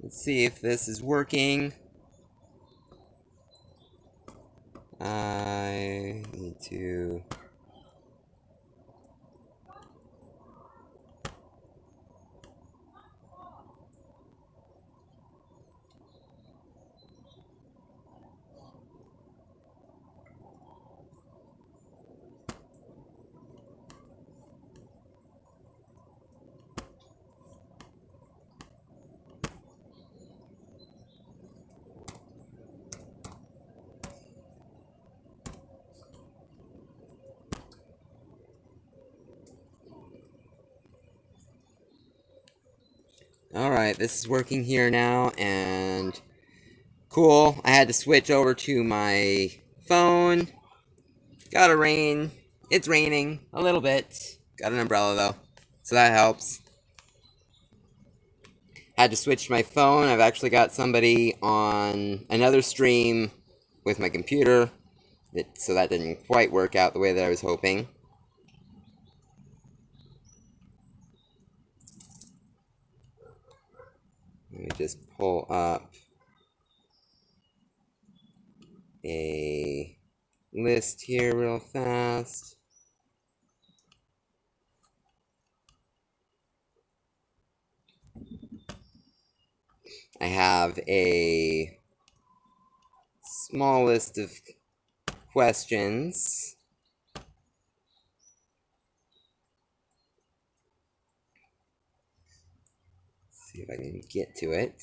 Let's see if this is working. I need to... Alright, this is working here now, and cool. I had to switch over to my phone. Gotta rain. It's raining a little bit. Got an umbrella though, so that helps. Had to switch to my phone. I've actually got somebody on another stream with my computer, so that didn't quite work out the way that I was hoping. Let me just pull up a list here real fast. I have a small list of questions. Let's see if I can get to it.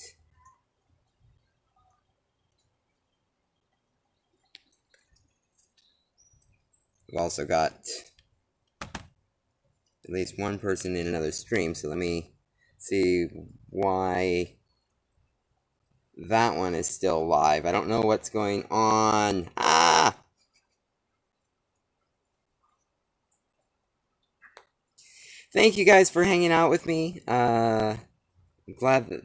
We've also got at least one person in another stream, so let me see why that one is still live. I don't know what's going on. Ah! Thank you guys for hanging out with me. I'm glad that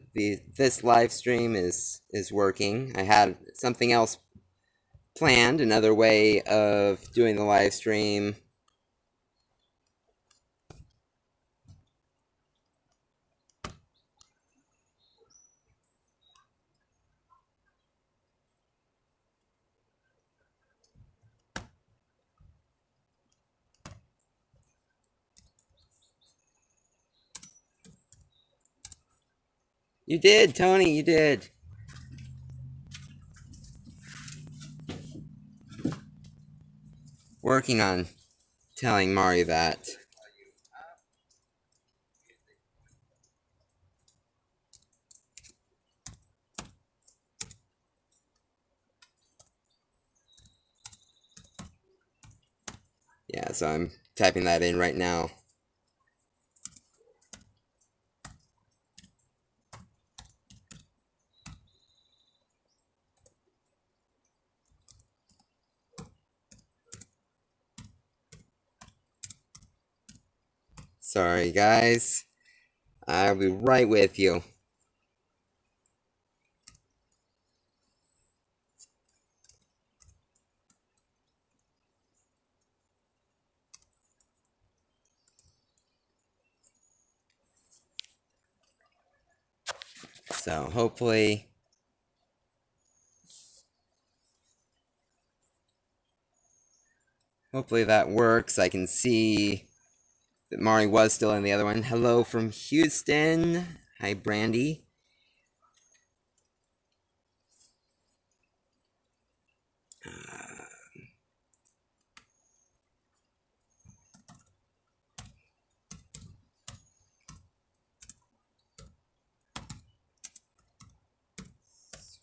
this live stream is working. I had something else planned, another way of doing the live stream. You did, Tony, you did. Working on telling Mari that. Yeah, so I'm typing that in right now. Sorry, guys. I'll be right with you. So, hopefully that works. I can see that Mari was still in the other one. Hello from Houston. Hi, Brandy.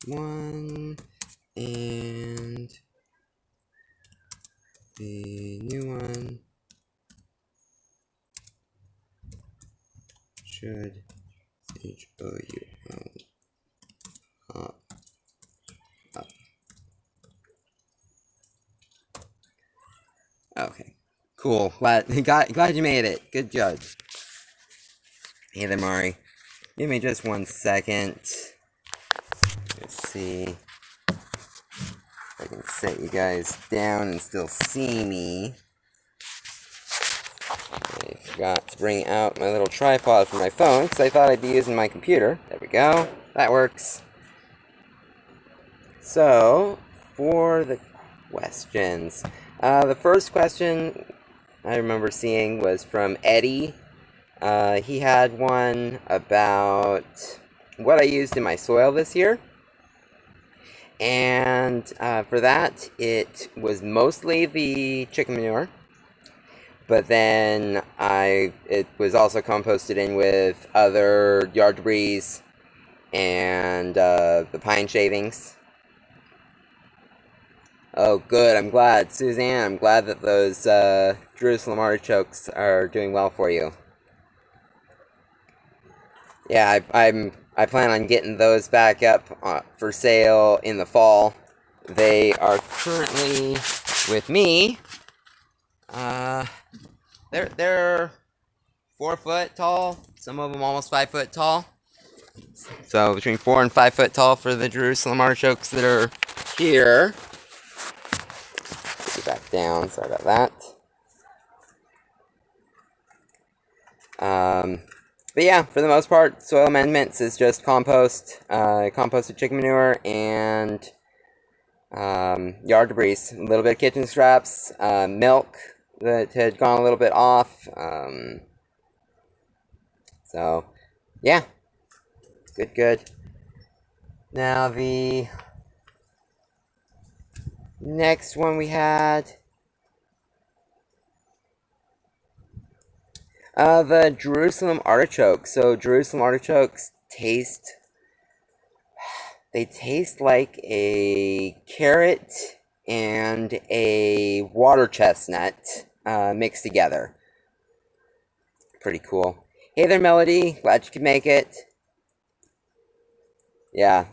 One and the new one should HOU up. Okay, cool. Glad you made it. Good judge. Hey there, Mari. Give me just 1 second. Let's see if I can set you guys down and still see me. If Forgot to bring out my little tripod for my phone because I thought I'd be using my computer. There we go. That works. So, for the questions. The first question I remember seeing was from Eddie. He had one about what I used in my soil this year. And for that, it was mostly the chicken manure. But then it was also composted in with other yard debris and the pine shavings. Oh, good. I'm glad. Suzanne, I'm glad that those Jerusalem artichokes are doing well for you. Yeah, I plan on getting those back up for sale in the fall. They are currently with me. They're 4 foot tall. Some of them almost 5 foot tall. So between 4 and 5 foot tall for the Jerusalem artichokes that are here. Put it back down. Sorry about that. But yeah, for the most part, soil amendments is just compost, composted chicken manure, and yard debris. A little bit of kitchen scraps, milk that had gone a little bit off. So, yeah, good. Now the next one we had, the Jerusalem artichokes. So Jerusalem artichokes taste like a carrot and a water chestnut mixed together. Pretty cool. Hey there, Melody. Glad you could make it. Yeah,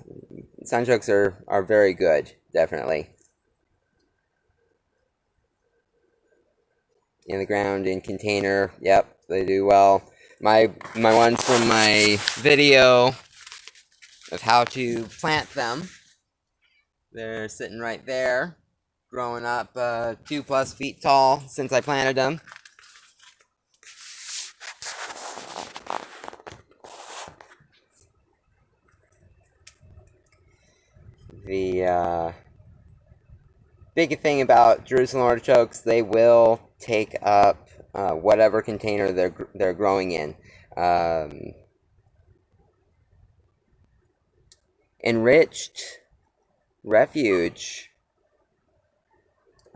sunchokes are very good, definitely. In the ground, in container, yep, they do well. My ones from my video of how to plant them, they're sitting right there, growing up 2+ feet tall since I planted them. The big thing about Jerusalem artichokes, they will take up whatever container they're growing in. Enriched Refuge.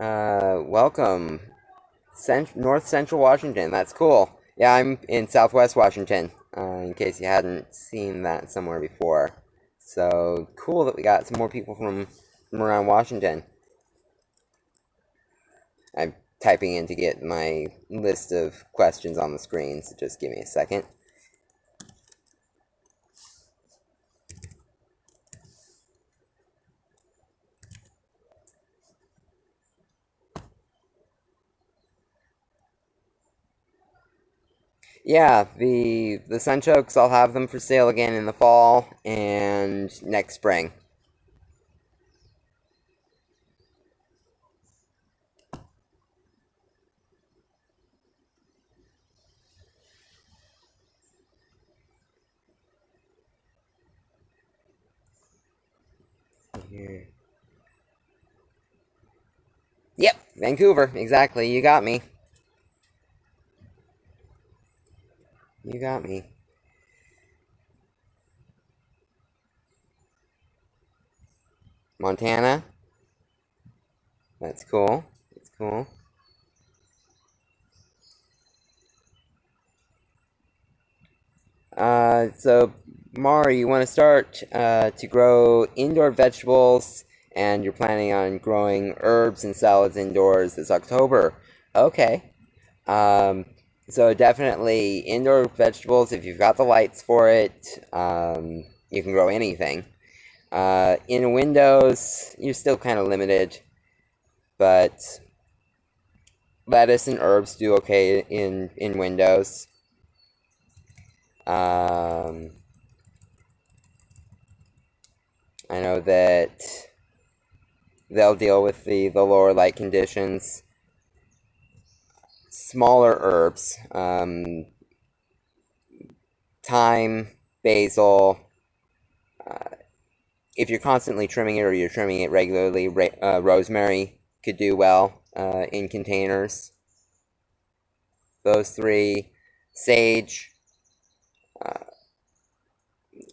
Welcome. North Central Washington. That's cool. Yeah, I'm in Southwest Washington, in case you hadn't seen that somewhere before. So, cool that we got some more people from around Washington. I'm typing in to get my list of questions on the screen, so just give me a second. Yeah, the sunchokes, I'll have them for sale again in the fall and next spring. Here. Yep, Vancouver, exactly. You got me. You got me. Montana. That's cool. That's cool. So, Mari, you want to start to grow indoor vegetables, and you're planning on growing herbs and salads indoors this October. Okay. So definitely indoor vegetables, if you've got the lights for it, you can grow anything. In windows, you're still kind of limited, but lettuce and herbs do okay in windows. I know that they'll deal with the lower light conditions. smaller herbs, thyme, basil. If you're constantly trimming it or you're trimming it regularly, rosemary could do well in containers. Those three. Sage.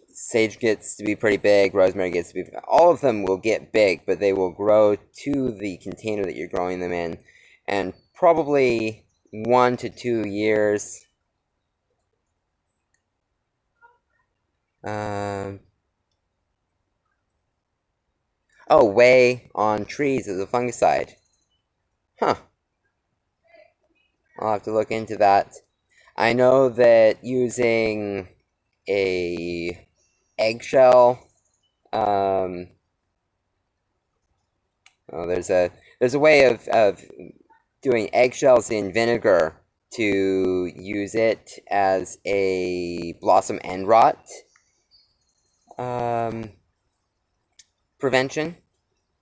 Sage gets to be pretty big. Rosemary gets to be... All of them will get big, but they will grow to the container that you're growing them in. And probably 1 to 2 years. Whey on trees is a fungicide. Huh. I'll have to look into that. I know that using a eggshell, there's a way of doing eggshells in vinegar to use it as a blossom end rot prevention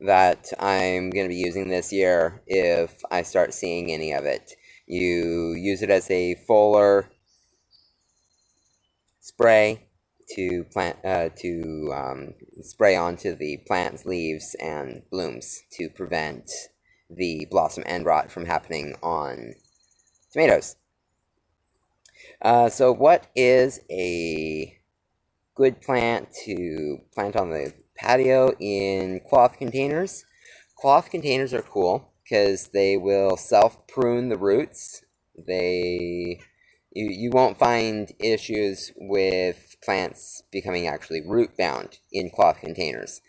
that I'm going to be using this year if I start seeing any of it. You use it as a foliar spray to spray onto the plant's leaves and blooms to prevent the blossom end rot from happening on tomatoes. So what is a good plant to plant on the patio in cloth containers? Cloth containers are cool because they will self-prune the roots. You won't find issues with plants becoming actually root-bound in cloth containers.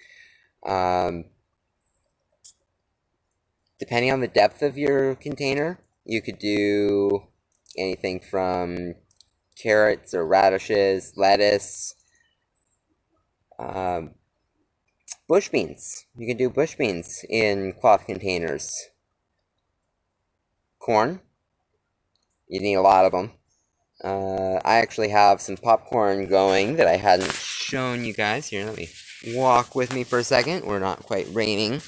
Depending on the depth of your container, you could do anything from carrots or radishes, lettuce, bush beans. You can do bush beans in cloth containers. Corn. You need a lot of them. I actually have some popcorn going that I hadn't shown you guys. Here, let me walk with me for a second. We're not quite raining.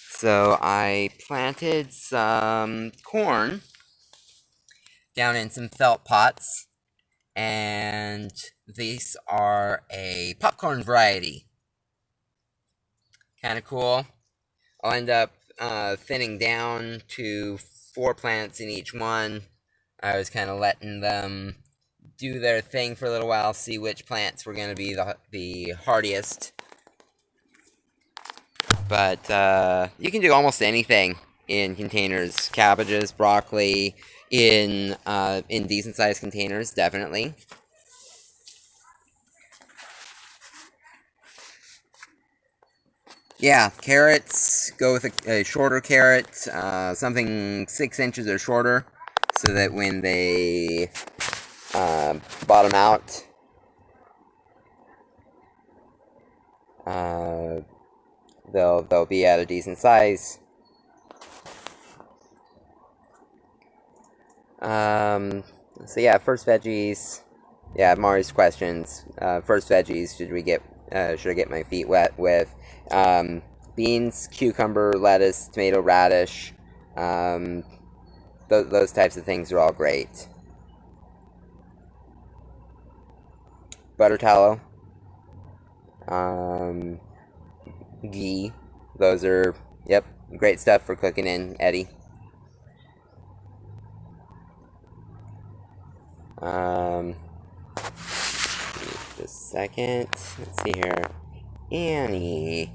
So I planted some corn down in some felt pots. And these are a popcorn variety. Kind of cool. I'll end up thinning down to 4 plants in each one. I was kind of letting them do their thing for a little while, see which plants were going to be the hardiest. But you can do almost anything in containers. Cabbages, broccoli, in decent-sized containers, definitely. Yeah, carrots, go with a shorter carrot, something 6 inches or shorter, so that when they bottom out, they'll be at a decent size. So yeah, first veggies. Yeah, Mari's questions. First veggies. Should I get my feet wet with? Beans, cucumber, lettuce, tomato, radish. Those types of things are all great. Butter tallow. Ghee. Those are, yep, great stuff for cooking in, Eddie. Just a second. Let's see here. Annie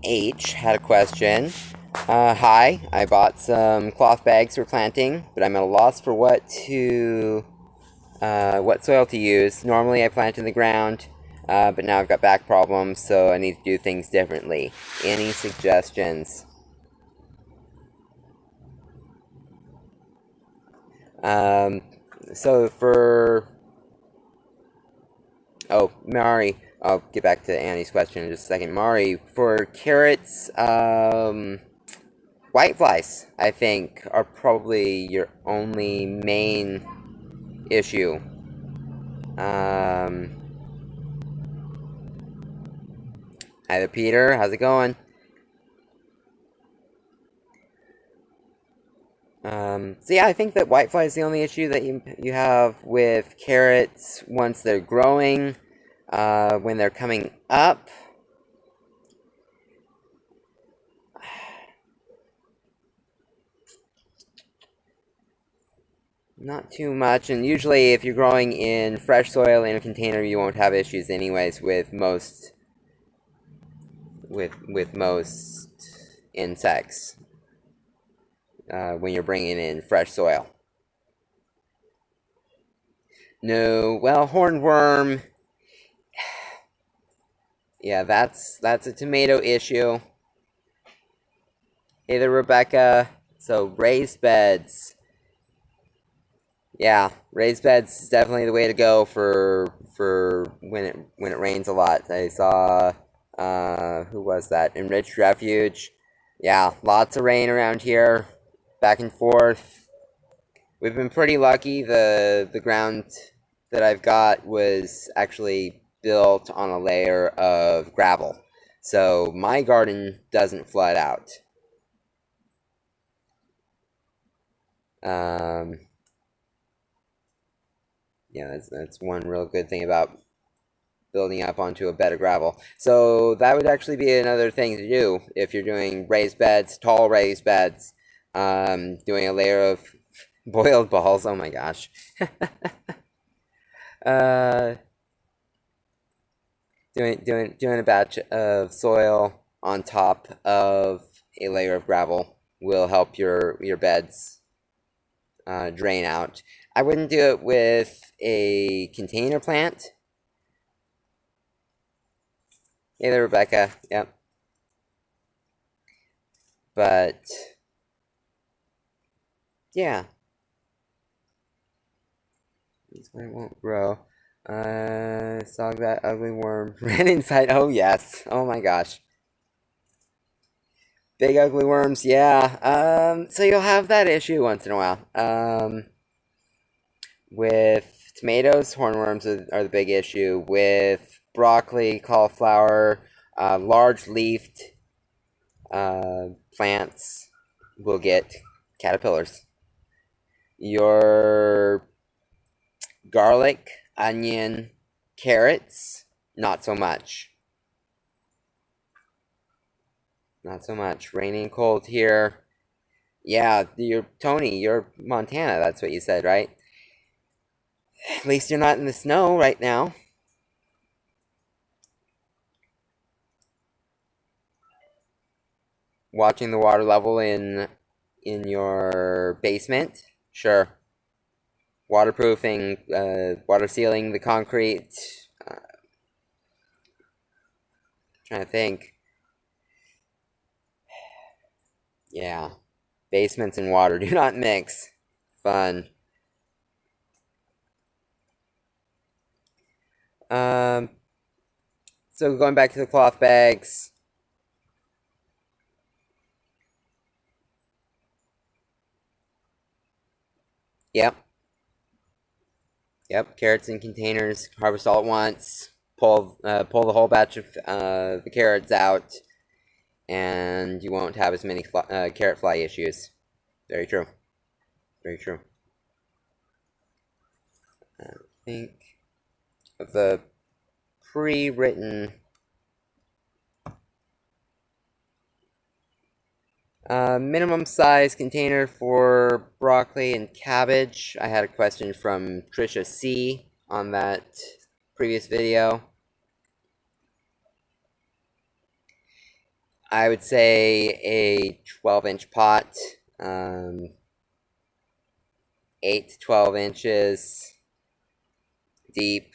H had a question. Hi, I bought some cloth bags for planting, but I'm at a loss for what soil to use. Normally I plant in the ground, but now I've got back problems, so I need to do things differently. Any suggestions? So for... Oh, Mari, I'll get back to Annie's question in just a second. Mari, for carrots, whiteflies, I think, are probably your only main issue. Hi there, Peter. How's it going? So yeah, I think that whitefly is the only issue that you have with carrots once they're growing. When they're coming up, not too much. And usually, if you're growing in fresh soil in a container, you won't have issues anyways with most most insects when you're bringing in fresh soil. No, well, hornworm. Yeah, that's a tomato issue. Hey there, Rebecca. So raised beds. Yeah, raised beds is definitely the way to go for when it rains a lot. I saw who was that? Enriched Refuge. Yeah, lots of rain around here, back and forth. We've been pretty lucky. The ground that I've got was actually built on a layer of gravel, so my garden doesn't flood out. Yeah, that's one real good thing about building up onto a bed of gravel. So that would actually be another thing to do if you're doing raised beds, tall raised beds, doing a layer of boiled balls. Oh my gosh. Doing a batch of soil on top of a layer of gravel will help your beds drain out. I wouldn't do it with a container plant. Hey there, Rebecca. Yep. But yeah, this one won't grow. Saw that ugly worm ran inside. Oh yes. Oh my gosh. Big ugly worms. Yeah. So you'll have that issue once in a while. With tomatoes, hornworms are the big issue. With broccoli, cauliflower, large-leafed plants will get caterpillars. Your garlic, onion, carrots, not so much. Not so much. Rainy and cold here. Yeah, Tony, you're Montana, that's what you said, right? At least you're not in the snow right now. Watching the water level in your basement? Sure. Waterproofing, water sealing the concrete. Trying to think. Yeah. Basements and water do not mix. Fun. So going back to the cloth bags. Yep. Yep, carrots in containers. Harvest all at once. Pull the whole batch of the carrots out, and you won't have as many carrot fly issues. Very true. Very true. I think of the pre-written minimum size container for broccoli and cabbage. I had a question from Trisha C on that previous video. I would say a 12-inch pot, 8 to 12 inches deep,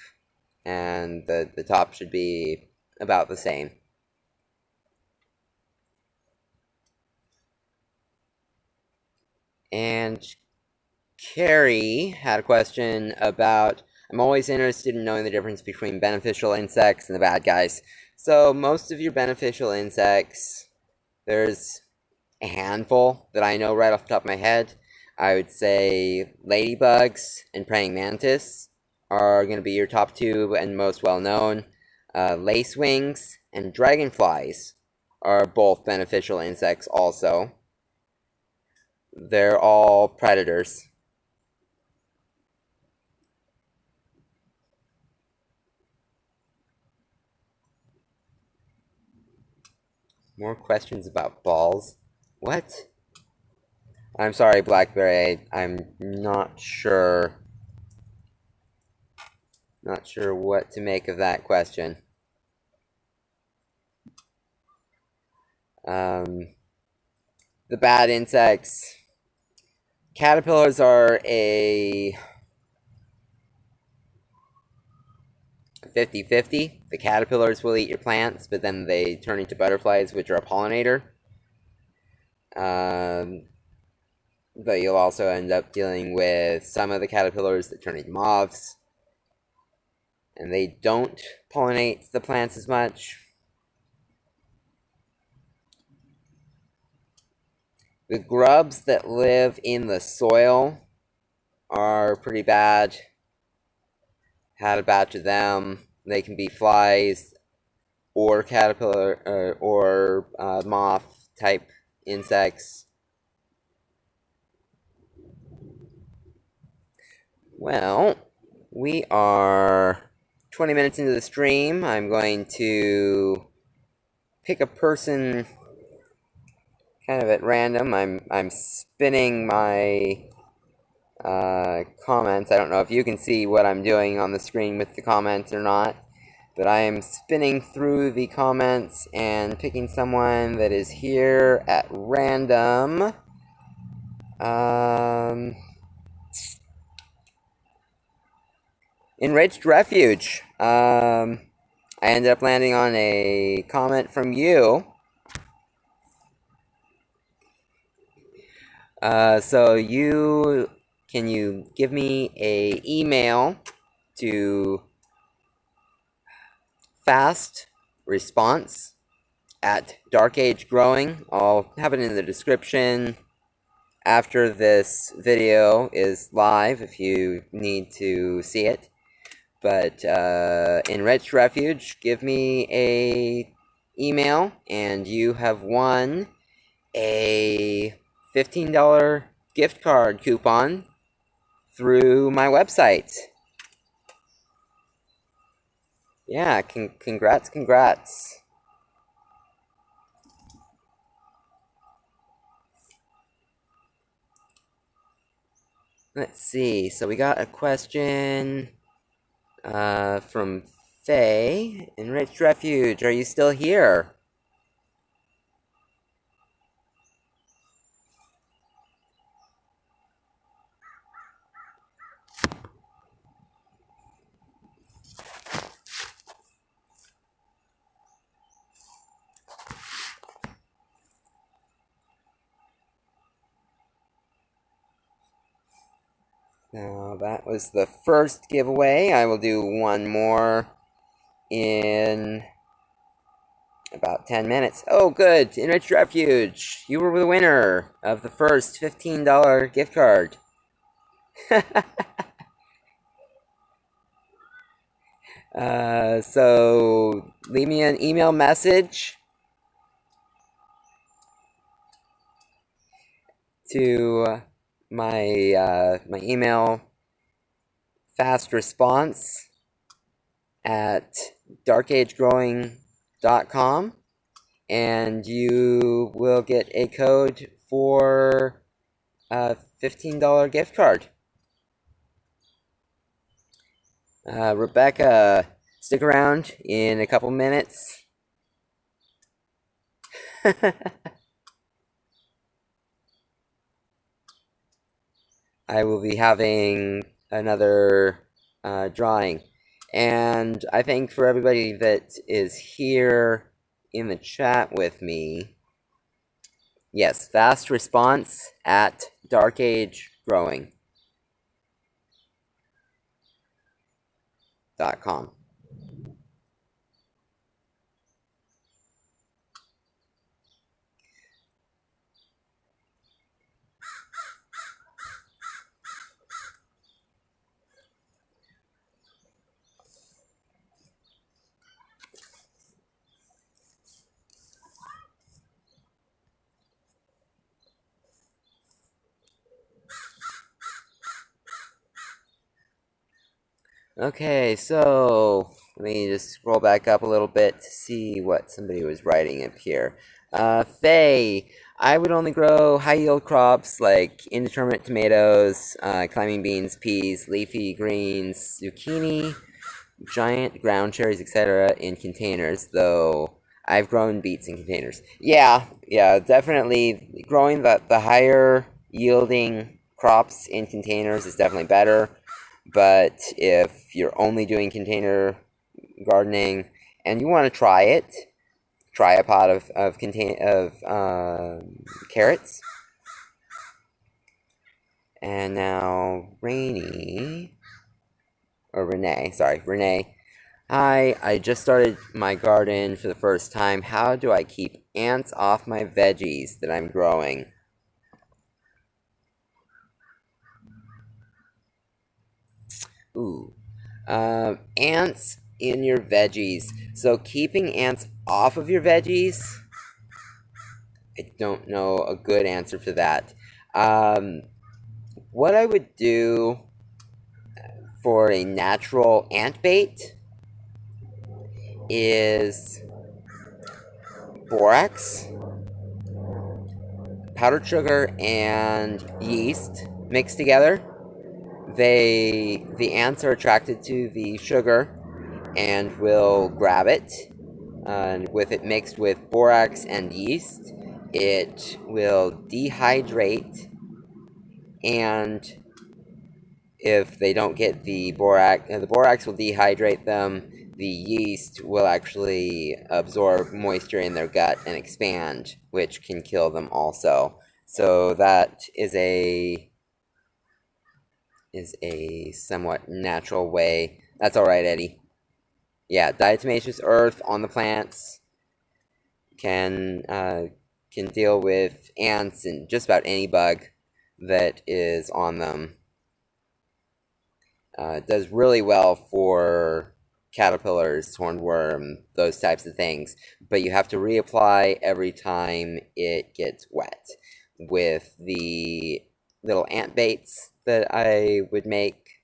and the top should be about the same. And Carrie had a question about, I'm always interested in knowing the difference between beneficial insects and the bad guys. So most of your beneficial insects, there's a handful that I know right off the top of my head. I would say ladybugs and praying mantis are going to be your top two and most well known. Lacewings and dragonflies are both beneficial insects also. they're all predators. More questions about balls? What? I'm sorry, Blackberry. I'm not sure. Not sure what to make of that question. The bad insects. Caterpillars are a 50-50. The caterpillars will eat your plants, but then they turn into butterflies, which are a pollinator. But you'll also end up dealing with some of the caterpillars that turn into moths, and they don't pollinate the plants as much. The grubs that live in the soil are pretty bad. Had a batch of them. They can be flies or caterpillar or moth type insects. Well, we are 20 minutes into the stream. I'm going to pick a person kind of at random. I'm spinning my comments. I don't know if you can see what I'm doing on the screen with the comments or not, but I am spinning through the comments and picking someone that is here at random. Enriched Refuge. I ended up landing on a comment from you. So can you give me a email to fast response at Dark Age Growing? I'll have it in the description after this video is live if you need to see it. But Enriched Refuge, give me a email and you have won a $15 gift card coupon through my website. Yeah, congrats. Let's see, so we got a question from Faye. Enriched Refuge, are you still here? Now, that was the first giveaway. I will do one more in about 10 minutes. Oh, good. Enriched Refuge. You were the winner of the first $15 gift card. So, leave me an email message to my email fast response at darkagegrowing.com and you will get a code for a $15 gift card. Rebecca, stick around in a couple minutes. I will be having another drawing. And I think for everybody that is here in the chat with me, yes, fast response at darkagegrowing.com. Okay, so let me just scroll back up a little bit to see what somebody was writing up here. Faye, I would only grow high-yield crops like indeterminate tomatoes, climbing beans, peas, leafy greens, zucchini, giant ground cherries, etc. in containers, though I've grown beets in containers. Yeah, definitely growing the higher yielding crops in containers is definitely better. But if you're only doing container gardening and you want to try it, try a pot of carrots. And now Renee. Renee. Hi, I just started my garden for the first time. How do I keep ants off my veggies that I'm growing? Ooh. Ants in your veggies. So keeping ants off of your veggies, I don't know a good answer for that. What I would do for a natural ant bait is borax, powdered sugar, and yeast mixed together. The ants are attracted to the sugar and will grab it. And with it mixed with borax and yeast, it will dehydrate, and if they don't get the borax will dehydrate them. The yeast will actually absorb moisture in their gut and expand, which can kill them also. So that is a somewhat natural way. That's all right, Eddie. Yeah, diatomaceous earth on the plants can deal with ants and just about any bug that is on them. It does really well for caterpillars, hornworm, those types of things, but you have to reapply every time it gets wet. With the little ant baits that I would make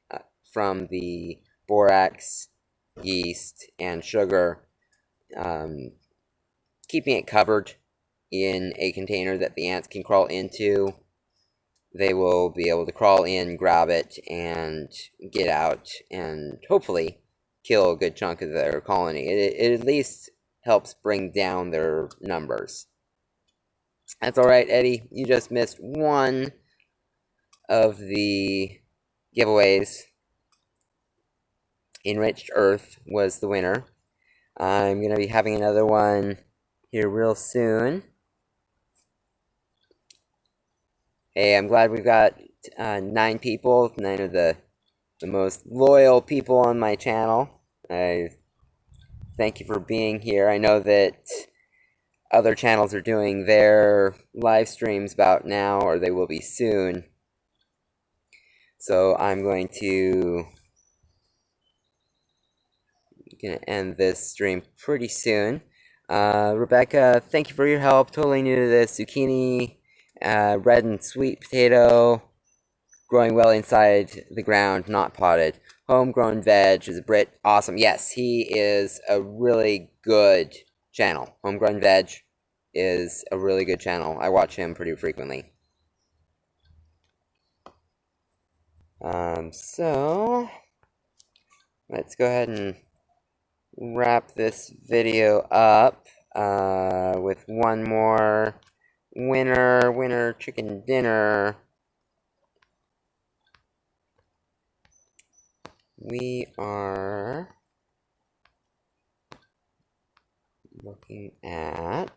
from the borax, yeast, and sugar, keeping it covered in a container that the ants can crawl into, they will be able to crawl in, grab it, and get out, and hopefully kill a good chunk of their colony. It at least helps bring down their numbers. That's alright, Eddie. You just missed one of the giveaways. Enriched Earth was the winner. I'm going to be having another one here real soon. Hey, I'm glad we've got 9 people, 9 of the most loyal people on my channel. I thank you for being here. I know that other channels are doing their live streams about now, or they will be soon. So I'm going to end this stream pretty soon. Rebecca, thank you for your help. Totally new to this. Zucchini, red and sweet potato, growing well inside the ground, not potted. Homegrown Veg is a Brit. Awesome. Yes, he is a really good channel. Homegrown Veg is a really good channel. I watch him pretty frequently. So let's go ahead and wrap this video up with one more winner chicken dinner. We are looking at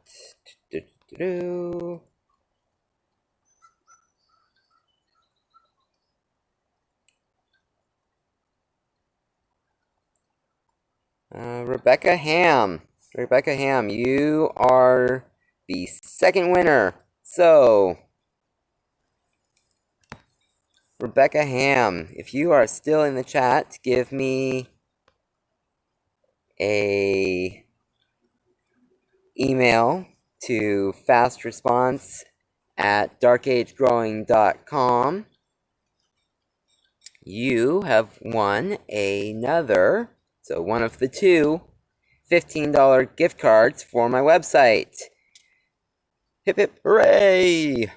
Rebecca Ham. Rebecca Ham, you are the second winner. So, Rebecca Ham, if you are still in the chat, give me a email to fastresponse@darkagegrowing.com. you have won another, so one of the two, $15 gift cards for my website. Hip hip hooray!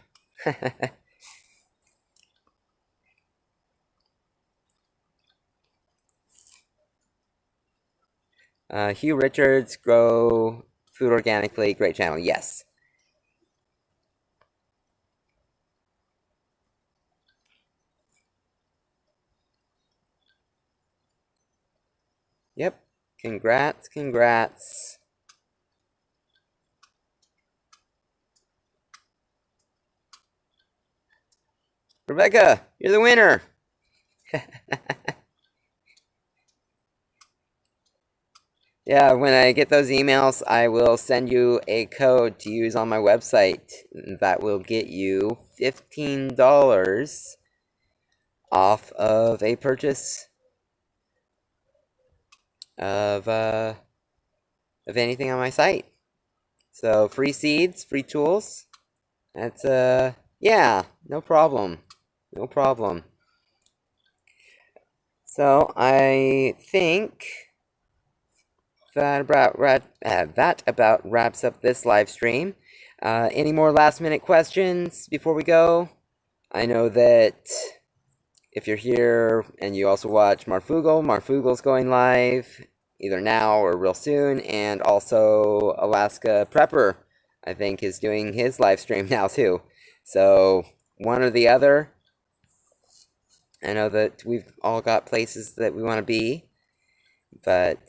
Hugh Richards, Grow Food Organically, great channel, yes. Yep, congrats, congrats. Rebecca, you're the winner! Yeah, when I get those emails, I will send you a code to use on my website. That will get you $15 off of a purchase of anything on my site. So free seeds, free tools. That's yeah, no problem, no problem. So I think that about wraps up this live stream. Any more last minute questions before we go? I know that if you're here and you also watch Marfugal's going live either now or real soon, and also Alaska Prepper, I think, is doing his live stream now too. So one or the other. I know that we've all got places that we want to be, but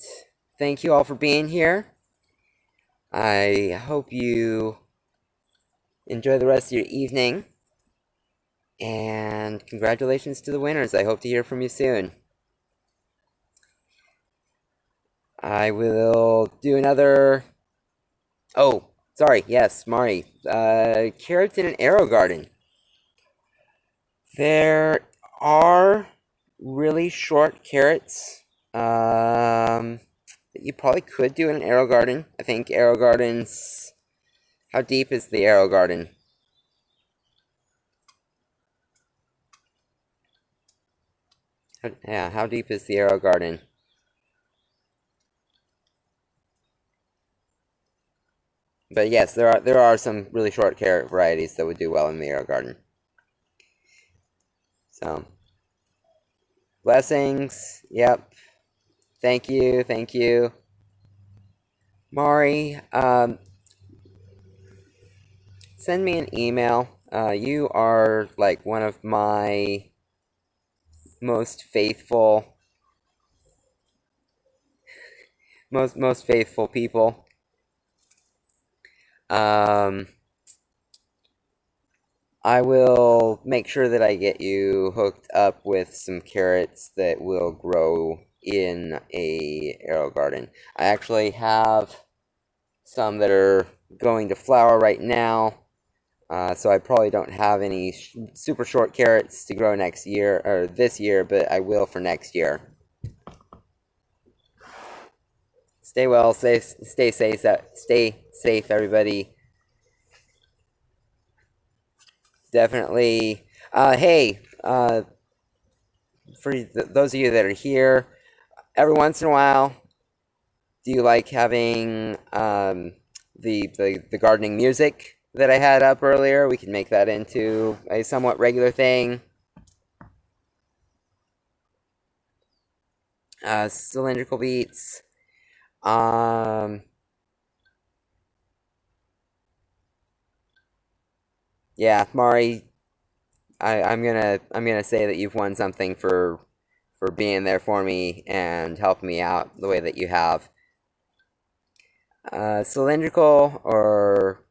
thank you all for being here. I hope you enjoy the rest of your evening, and congratulations to the winners. I hope to hear from you soon. I will do another... Oh, sorry, yes, Mari. Carrots in an arrow garden. There are really short carrots. You probably could do in an arrow garden. I think arrow gardens... How deep is the arrow garden? Yeah, how deep is the arrow garden? But yes, there are some really short carrot varieties that would do well in the arrow garden. So, blessings. Yep. Thank you. Thank you. Mari, send me an email. You are like one of my most faithful, most faithful people. I will make sure that I get you hooked up with some carrots that will grow in a arrow garden. I actually have some that are going to flower right now, so I probably don't have any super short carrots to grow next year, or this year, but I will for next year. Stay well, stay safe, everybody. Definitely. Hey, for those of you that are here, every once in a while, do you like having the gardening music that I had up earlier? We can make that into a somewhat regular thing. Cylindrical beats. Yeah, Mari, I'm gonna say that you've won something for being there for me and helping me out the way that you have. Cylindrical, or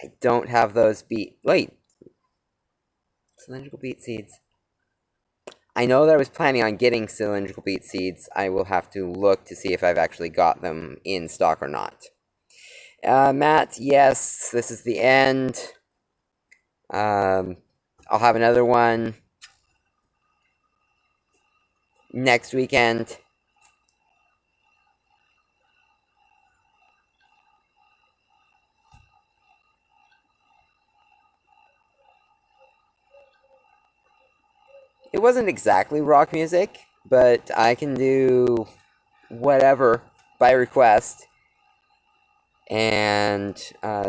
I don't have those cylindrical beet seeds. I know that I was planning on getting cylindrical beet seeds. I will have to look to see if I've actually got them in stock or not. Matt, yes, this is the end. I'll have another one next weekend. It it wasn't exactly rock music, but I can do whatever by request, and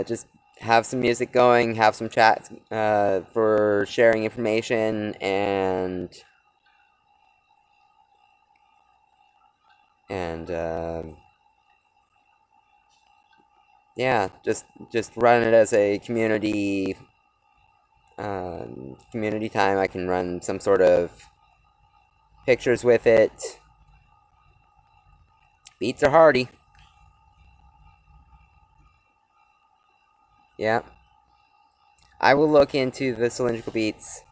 just have some music going, have some chats for sharing information, and yeah, just run it as a community time. I can run some sort of pictures with it. Beats are hardy. Yeah. I will look into the cylindrical beats.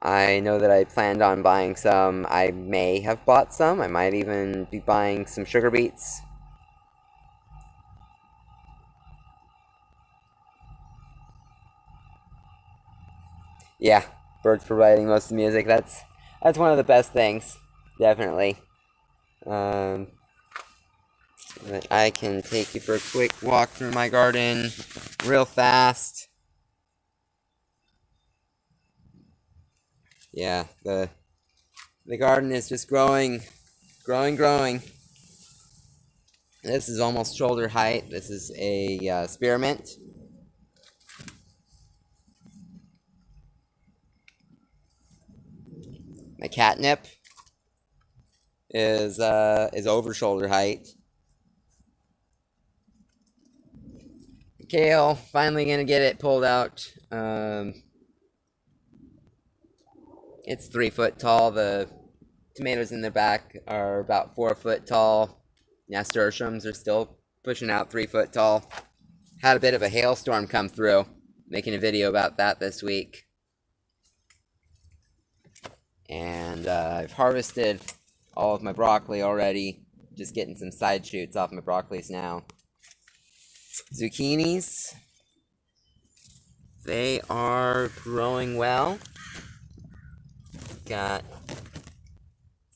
I know that I planned on buying some. I may have bought some. I might even be buying some sugar beets. Yeah, birds providing most of the music. That's one of the best things, definitely. I can take you for a quick walk through my garden, real fast. Yeah, the garden is just growing. This is almost shoulder height. This is a spearmint. My catnip is over shoulder height. Kale, finally gonna get it pulled out. It's 3 foot tall. The tomatoes in the back are about 4 foot tall. Nasturtiums are still pushing out 3 foot tall. Had a bit of a hailstorm come through. Making a video about that this week. And I've harvested all of my broccoli already. Just getting some side shoots off my broccolis now. Zucchinis. They are growing well. Got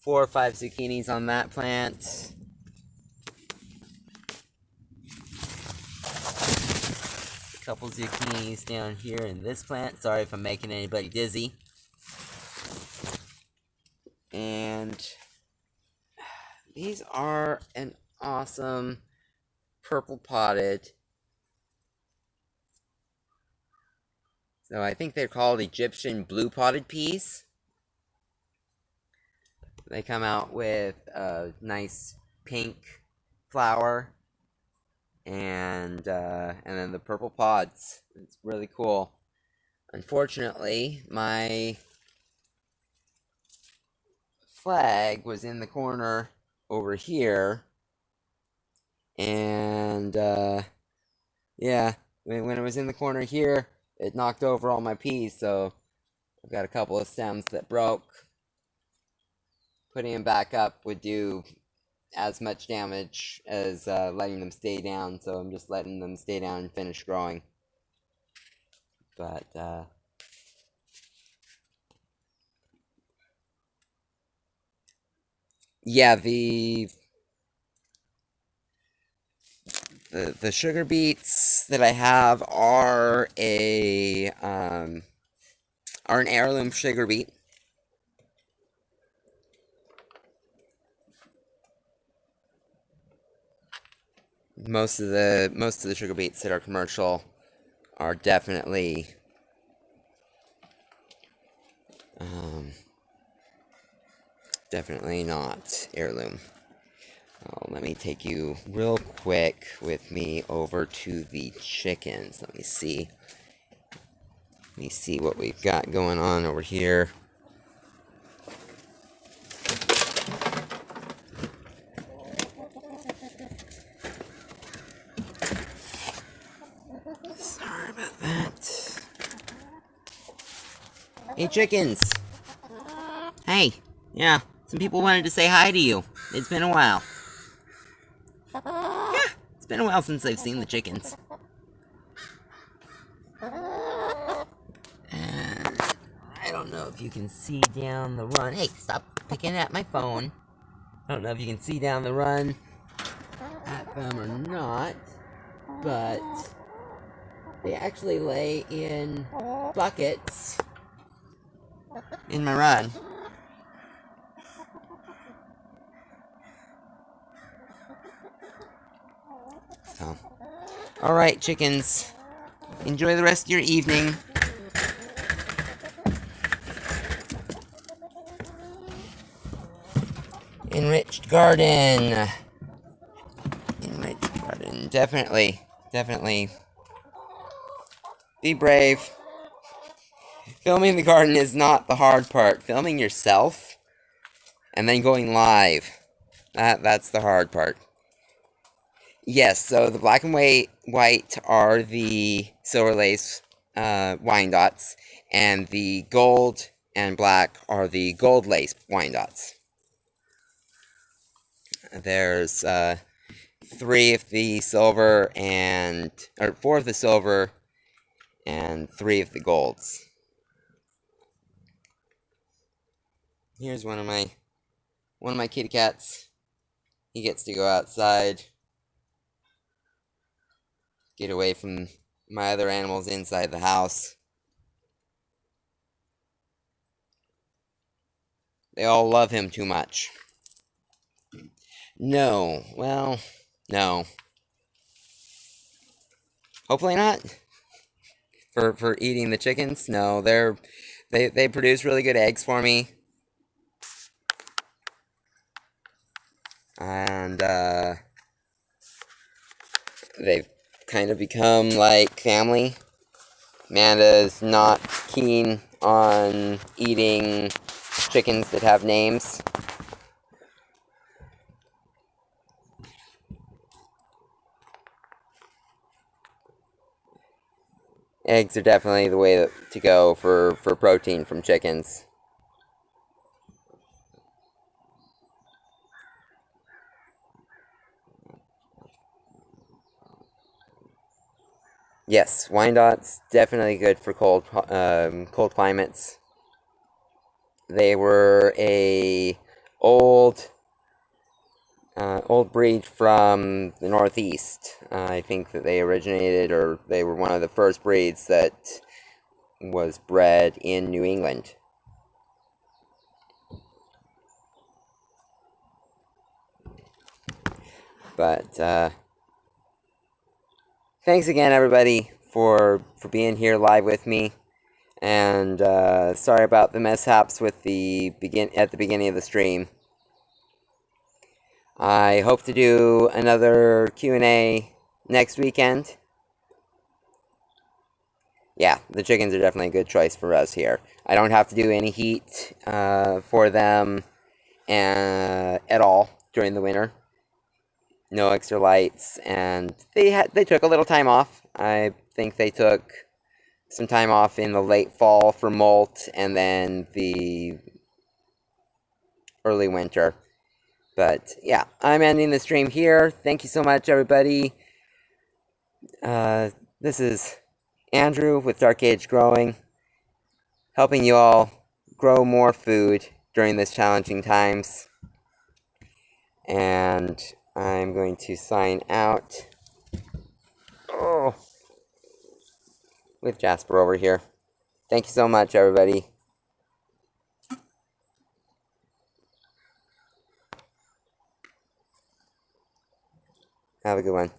4 or 5 zucchinis on that plant. A couple zucchinis down here in this plant. Sorry if I'm making anybody dizzy. And these are an awesome purple potted. So I think they're called Egyptian blue potted peas. They come out with a nice pink flower, and then the purple pods. It's really cool. Unfortunately, my flag was in the corner over here, and yeah, when it was in the corner here, it knocked over all my peas, so I've got a couple of stems that broke. Putting them back up would do as much damage as letting them stay down, so I'm just letting them stay down and finish growing. But yeah, the sugar beets that I have are an heirloom sugar beet. Most of the sugar beets that are commercial are definitely definitely not heirloom. Oh, let me take you real quick with me over to the chickens. Let me see what we've got going on over here. Sorry about that. Hey, chickens. Hey, yeah, some people wanted to say hi to you. It's been a while. Yeah, it's been a while since I've seen the chickens. And I don't know if you can see down the run. Hey, stop picking at my phone. I don't know if you can see down the run at them or not, but they actually lay in buckets in my run. So, alright, chickens. Enjoy the rest of your evening. Enriched garden. Enriched garden. Definitely. Definitely. Be brave. Filming the garden is not the hard part. Filming yourself and then going live. That's the hard part. Yes, so the black and white are the silver lace Wyandottes, and the gold and black are the gold lace Wyandottes. There's 3 of the silver or 4 of the silver and 3 of the golds. Here's one of my kitty cats. He gets to go outside, get away from my other animals inside the house. They all love him too much. No, well, no. Hopefully not. For eating the chickens, no. They produce really good eggs for me. And they've kind of become like family. Amanda's not keen on eating chickens that have names. Eggs are definitely the way to go for protein from chickens. Yes, Wyandottes definitely good for cold climates. They were a old breed from the Northeast. I think that they originated, or they were one of the first breeds that was bred in New England. But thanks again, everybody, for being here live with me. And sorry about the mishaps with at the beginning of the stream. I hope to do another Q&A next weekend. Yeah, the chickens are definitely a good choice for us here. I don't have to do any heat for them at all during the winter. No extra lights, and they took a little time off. I think they took some time off in the late fall for molt, and then the early winter. But yeah, I'm ending the stream here. Thank you so much, everybody. This is Andrew with Dark Age Growing, helping you all grow more food during these challenging times. And I'm going to sign out with Jasper over here. Thank you so much, everybody. Have a good one.